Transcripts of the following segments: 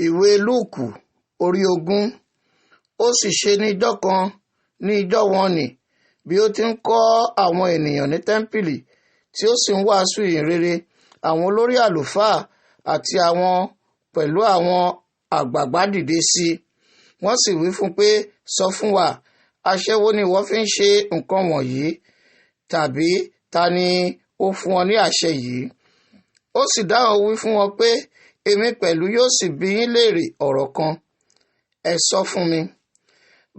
Ìwé Lúùkù orí 20. Ó sì ṣe ní ijọ́ kan ní ijọ́ wọn nì, bí ó ti ń kọ́ àwọn ènìyàn ní tẹ́ḿpìlì tí ó sì ń wàásù ìyìnrere, àwọn olórí àlùfáà àti àwọn pẹ̀lú àwọn àgbààgbà dìde sí i. Wọ́n sì wí fún un pé, sọ fún wa, àṣẹ wo ni ìwọ fi ń ṣe nǹkan wọ̀nyí? Tàbí ta ni ó fún ọ ní àṣẹ yìí? Ó sì dáhùn wí fún wọn pé, èmi pẹ̀lú yóò sì bi yín léèrè ọ̀rọ̀ kan. Ẹ sọ fún mi.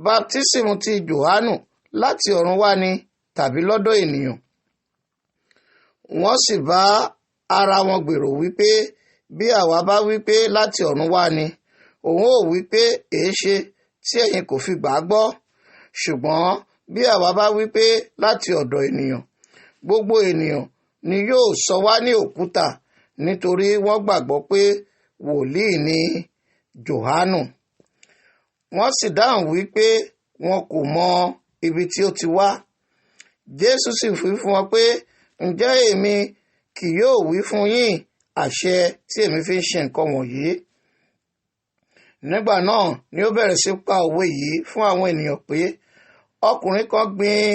Baptísímù ti Jòhánù láti ọ̀run wá ni tàbí lọ́dọ̀ ènìyàn? Wọ́n sì bá ara wọn gbèrò wípé bí àwa bá wípé láti ọ̀run wá ni, òun ó wípé èéṣe tí ẹ̀yin kò fi gbà á gbọ́? Ṣùgbọ́n bí àwa bá wípé láti ọ̀dọ̀ ènìyàn, gbogbo ènìyàn ni yóò sọ wá ní òkúta, nítorí wọ́n gbàgbọ́ pé wòlíì ni Jòhánù. Wọ́n sì dáhùn wípé wọn kò mọ ibi tí ó ti wá. Jésù sì wí fún wọn pé, ǹjẹ́ èmi kì yóò wí fún yín àṣẹ tí èmi fi ń ṣe nǹkan wọ̀nyí? Nígbà náà ni ó bẹ̀rẹ̀ sí pa òwe yìí fún àwọn ènìyàn pé, ọkùnrin kan gbin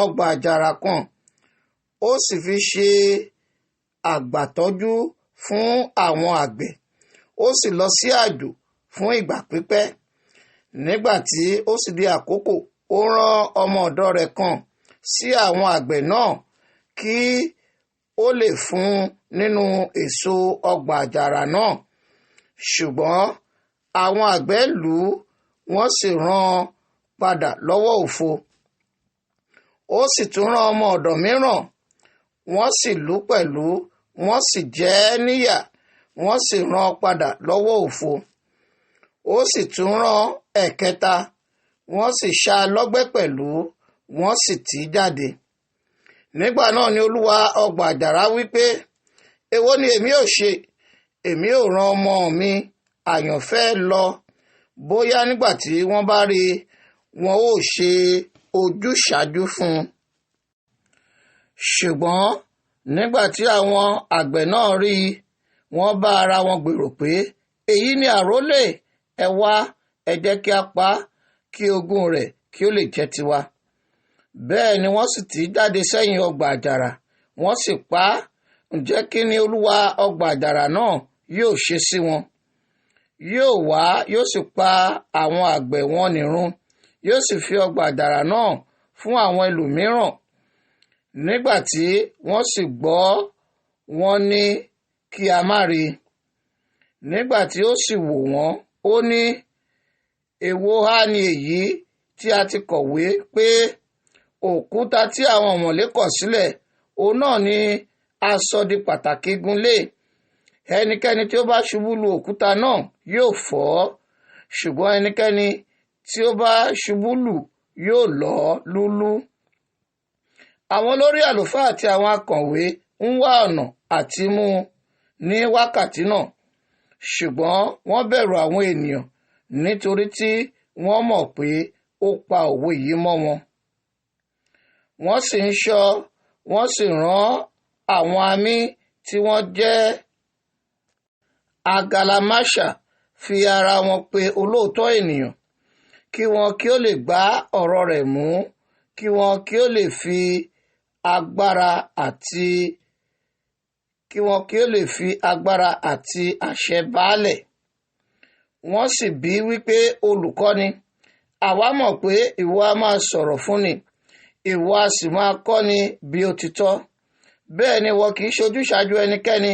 ọgbà àjàrà kan, ó sì fi ṣe àgbàtọ́jú fún àwọn àgbẹ̀. Ó sì lọ sí àjò fún ìgbà pípẹ́. Nígbà tí ó sì di àkókò, ó rán ọmọ ọ̀dọ̀ rẹ̀ kan sí àwọn àgbẹ̀ náà kí ó lè fún nínú èso ọgbà àjàrà náà. Ṣùgbọ́n àwọn àgbẹ̀ lù ú, wọ́n sì rán padà lọ́wọ́ òfo. Ó sì tún rán ọmọ ọ̀dọ̀ mìíràn, wọ́n sì lù ú pẹ̀lú, wọ́n sì jẹ ẹ́ níyà, wọ́n sì rán padà lọ́wọ́ òfo. Ó sì tún rán ẹ̀kẹta, wọ́n sì ṣá a lọ́gbẹ́ pẹ̀lú, wọ́n sì tì í jáde. Nígbà náà ni olúwa ọgbà àjàrà wí pé, èwo ni èmi ò ṣe? Èmi ò rán ọmọ mi àyànfẹ́ lọ, bóyá nígbà tí wọ́n bá rí i, wọn ó ṣe ojúṣàájú fún un. Ṣùgbọ́n nígbà tí àwọn àgbẹ̀ náà rí i, wọ́n bá ara wọn gbèrò pé, èyí ni àrólé, ẹ wá, ẹ jẹ́ kí a pa á, kí ogún rẹ̀ kí ó lè jẹ́ tiwa. Bẹ́ẹ̀ ni wọ́n sì tì í jáde sẹ́yìn ọgbà àjàrà, wọ́n sì pa á. Ǹjẹ́ kí ni olúwa ọgbà àjàrà náà yóò ṣe sí wọn? Yóò wá, yóò sì pa àwọn àgbẹ̀ wọn nì run, yóò sì fi ọgbà àjàrà náà fún àwọn ẹlòmíràn. Nígbà tí wọ́n sì gbọ́, wọ́n ní kí a má rí i. Nígbà tí ó sì wò wọ́n, ó ní, èwo ha ni èyí tí a ti kọ̀wé pé òkúta tí àwọn ọ̀mọ̀lé kọ̀ sílẹ̀, òun náà ni a sọ di pàtàkì igunlé. Ẹnikẹ́ni tí ó bá ṣubú lu òkúta náà yóò fọ́, ṣùgbọ́n ẹnikẹ́ni tí ó bá ṣubú lù yóò lọ́ lúlú. Àwọn olórí àlùfáà àti àwọn akọ̀wé ń wá ọ̀nà àti mú un ní wákàtí náà, ṣùgbọ́n wọ́n bẹ̀rù àwọn ènìyàn nítorí tí wọ́n mọ̀ pé ó pa òwe yìí mọ́ wọn. Wọ́n sì ń ṣọ́, wọ́n sì rán àwọn amí tí wọ́n jẹ́ agalamáṣà fi ara wọn pe olóòótọ́ ènìyàn, kí wọn kí ó lè gbá ọ̀rọ̀ rẹ̀ mú, kí wọn kí ó lè fi agbára àti àṣẹ baálẹ̀. Wọ́n sì bi í wípé, olùkọ́ni, àwa mọ̀ pé ìwọ a máa sọ̀rọ̀ fúnni, ìwọ a sì máa kọ́ni bí ó ti tọ́. Bẹ́ẹ̀ ni ìwọ kì í ṣojúṣàájú ẹnikẹ́ni,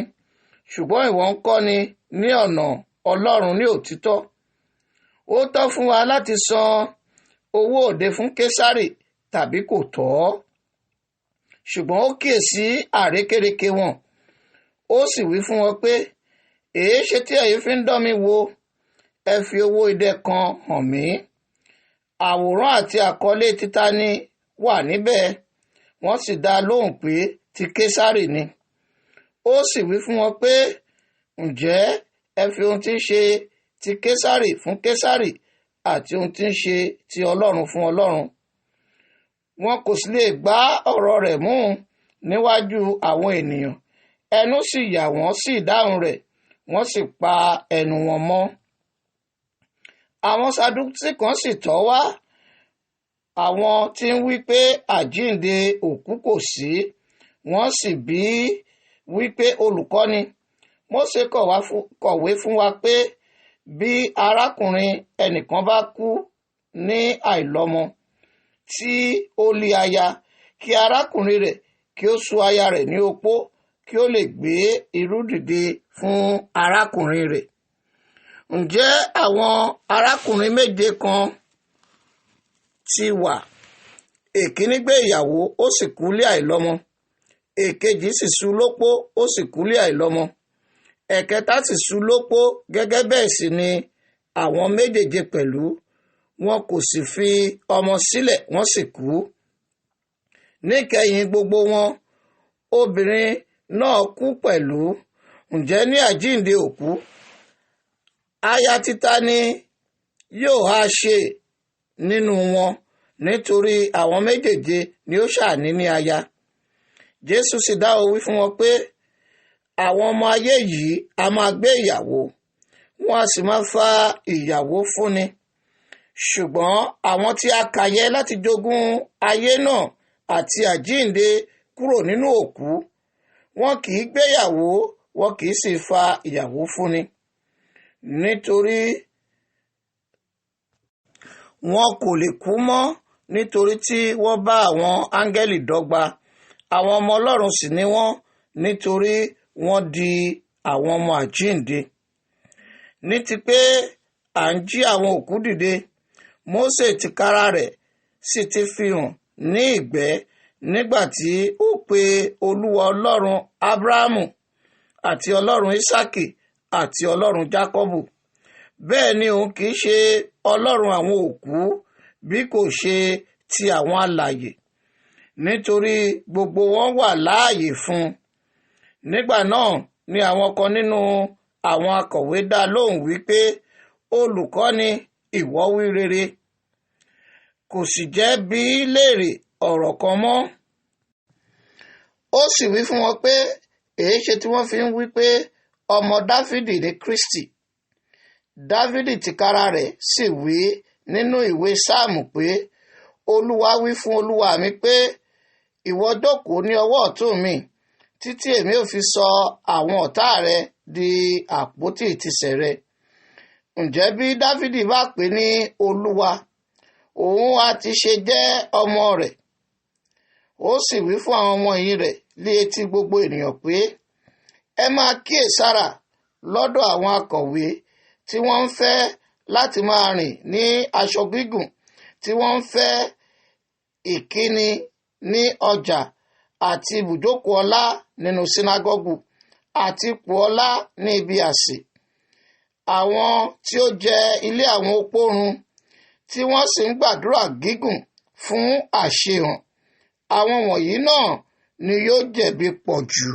ṣùgbọ́n ìwọ ń kọ́ni ní ọ̀nà Ọlọ́run ní òtítọ́. Ó tọ́ fún wa láti san owó òde fún Késárì tàbí kò tọ́? Ṣùgbọ́n ó kíyèsí àrékérekè wọn, ó sì wí fún wọn pé, èéṣe tí ẹ̀yin fi ń dán mi wò? Ẹ fi owó idẹ kan hàn mí. Àwòrán àti àkọlé títa ni wà níbẹ̀. Wọ́n sì dá a lóhùn pé ti Késárì ni. Ó sì wí fún wọn pé, ǹjẹ́ ẹ fi ohun tí ń ṣe ti Késárì fún Késárì àti ohun tí ń ṣe ti Ọlọ́run fún Ọlọ́run. Wọn kò sì lè gbá ọ̀rọ̀ rẹ̀ mú níwájú àwọn ènìyàn. Ẹnu sì yà wọ́n sí ìdáhùn rẹ̀, wọ́n sì pa ẹnu wọn mọ́. àwọn Sadúsì kan sì tọ̀ wá, àwọn tí ń wí pé àjíǹde òkú kò sí. Wọ́n sì bi í wí pé, olùkọ́ni, Mósè kọ̀wé fún wa pé bí arákùnrin ẹnìkan bá kú ní àìlọ́mọ tí ó lé aya, kí arákùnrin rẹ̀ kí ó sú aya rẹ̀ ní opó, kí ó lè gbé irú dìde fún arákùnrin rẹ̀. Ǹjẹ́ àwọn arákùnrin méje kan ti wà. Èkíní gbé ìyàwó, ó sì kú lé àìlọ́mọ. Èkejì sì sú lópó, ó sì kú lé àìlọ́mọ. Ẹ̀kẹta sì sú lópó, gẹ́gẹ́ bẹ́ẹ̀ sì ni àwọn méjèèje pẹ̀lú. Wọn kò sì fi ọmọ sílẹ̀, wọ́n sì kú. Níkẹyìn gbogbo wọn, obìnrin náà kú pẹ̀lú. Ǹjẹ́ ní àjíǹde òkú, aya títa ni yóò ha ṣe nínú wọn, nítorí àwọn méjèèje ni ó ṣàní ní aya? Jésù sì dáhùn wí fún wọn pé àwọn ọmọ ayé yìí a máa gbé ìyàwó, wọn a sì máa fa ìyàwó fúnni. Ṣùgbọ́n àwọn tí a kà yẹ láti jogún ayé náà àti àjíǹde kúrò nínú òkú, wọn kì í gbéyàwó, wọn kì í sì fa ìyàwó fúnni. Nítorí wọn kò lè kú mọ́, nítorí tí wọ́n bá àwọn áńgẹ́lì dọ́gba. Àwọn ọmọ Ọlọ́run sì ni wọ́n, nítorí wọ́n di àwọn ọmọ àjíǹde. Ní ti pé à ń jí àwọn òkú dìde, Mósè tìkára rẹ̀ sì ti fi hàn ní ìgbẹ́ nígbà tí ó pe Olúwa Ọlọ́run Ábúráhámù àti Ọlọ́run Ísákì àti Ọlọ́run Jákọ́bù. Bẹ́ẹ̀ ni òun kì í ṣe Ọlọ́run àwọn òkú, bí kò ṣe ti àwọn alààyè, nítorí gbogbo wọn wà láàyè fún un. Nígbà náà ni àwọn kan nínú àwọn akọ̀wé dá lóhùn wípé, olùkọ́ni, ìwọ wí rere. Kò sì jẹ́ bi í léèrè ọ̀rọ̀ kan mọ́. Ó sì wí fún wọn pé èéṣe tí wọ́n fi ń wí pé ọmọ Dáfídì ni Kristi. Dáfídì tìkára rẹ̀ sì wí nínú ìwé Sáàmù pé, Olúwa wí fún Olúwa mi pé, ìwọ jókòó ní ọwọ́ ọ̀tún mi, títí èmi ò fi sọ àwọn ọ̀tá rẹ di àpótí ìtìsẹ̀ rẹ. Ǹjẹ́ bí Dáfídì bá pè ní Olúwa, òun á ti ṣe jẹ́ ọmọ rẹ̀. Ó sì wí fún àwọn ọmọ ẹ̀yìn rẹ̀ lé etí gbogbo ènìyàn pé, ẹ máa kíyèsára lọ́dọ̀ àwọn akọ̀wé tí wọ́n ń fẹ́ láti máa rìn ní aṣọ gígùn, tí wọ́n ń fẹ́ ìkíni ní ọjà àti ibùjókòó ọlá nínú sínágọ́gù àti ipò ọlá ní ibi àsè. Àwọn tí ó jẹ ilé àwọn opó run, tí wọ́n sì ń gbàdúrà gígùn fún àṣehàn. Àwọn wọ̀nyí náà ni yóò jẹ̀bi pọ̀ jù.